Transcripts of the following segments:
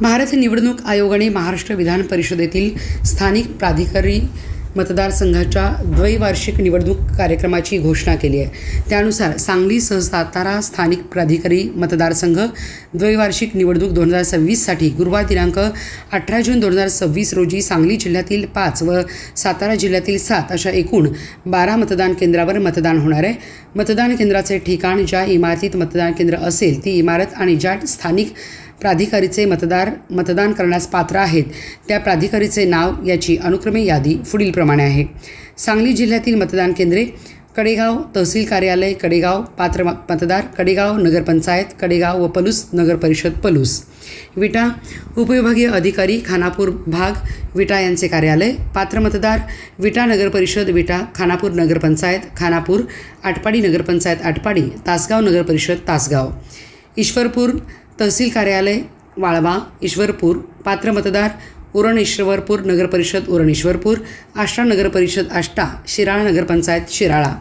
भारत निवडणूक आयोगाने महाराष्ट्र विधान परिषदेतील स्थानिक प्राधिकारी मतदारसंघाच्या द्वैवार्षिक निवडणूक कार्यक्रमाची घोषणा केली आहे। त्यानुसार सांगलीसह सातारा स्थानिक प्राधिकारी मतदारसंघ द्वैवार्षिक निवडणूक 2026साठी गुरुवार दिनांक 18 जून 2026 रोजी सांगली जिल्ह्यातील 5 व सातारा जिल्ह्यातील 7 अशा एकूण 12 मतदान केंद्रावर मतदान होणार आहे। मतदान केंद्राचे ठिकाण ज्या इमारतीत मतदान केंद्र असेल ती इमारत आणि ज्या स्थानिक प्राधिकारीचे मतदान करण्यास पात्र आहेत त्या प्राधिकारीचे नाव याची अनुक्रमे यादी पुढीलप्रमाणे आहे। सांगली जिल्ह्यातील मतदान केंद्रे: कडेगाव तहसील कार्यालय कडेगाव, पात्र मतदार कडेगाव नगरपंचायत कडेगाव व पलूस नगरपरिषद पलूस। विटा उपविभागीय अधिकारी खानापूर भाग विटा यांचे कार्यालय, पात्र मतदार विटा नगरपरिषद विटा, खानापूर नगरपंचायत खानापूर, आटपाडी नगरपंचायत आटपाडी, तासगाव नगरपरिषद तासगाव। ईश्वरपूर तहसील कार्यालय वाळवा ईश्वरपूर, पात्र मतदार उरण ईश्वरपूर नगरपरिषद उरण ईश्वरपूर, आष्टा नगरपरिषद आष्टा, शिराळा नगरपंचायत शिराळा।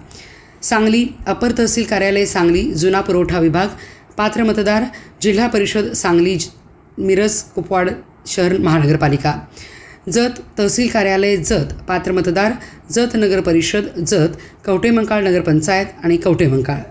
सांगली अपर तहसील कार्यालय सांगली जुना पुरवठा विभाग, पात्र मतदार जिल्हा परिषद सांगली मिरज कुपवाड शहर महानगरपालिका। जत तहसील कार्यालय जत, पात्र मतदार जत नगरपरिषद जत, कवठेमंकाळ नगरपंचायत आणि कवठेमंकाळ।